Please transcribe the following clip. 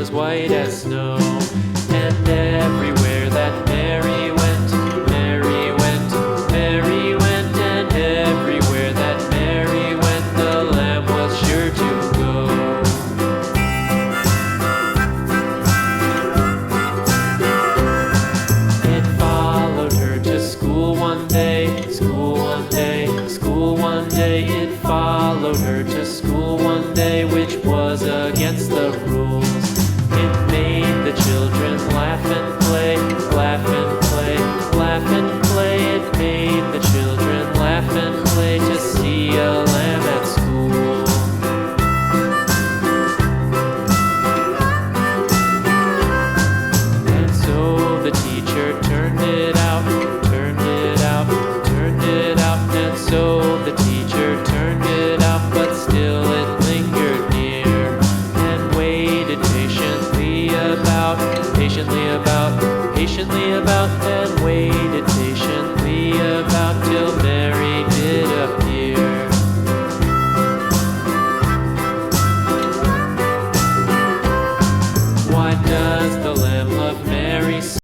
was white as snow. And everywhere that Mary went, Mary went, Mary went, and everywhere that Mary went, the lamb was sure to go. It followed her to school one day, school one day, school one day. It followed her to school one day, which was against the rules. It made the children laugh and play, laugh and play, laugh and play. It made the children laugh and play to see a lamb at school. And so the teacher turned it out, turned it out, turned it out. And so the teacher turned it out, but still it lingered near and waited patiently about, patiently about, patiently about, and waited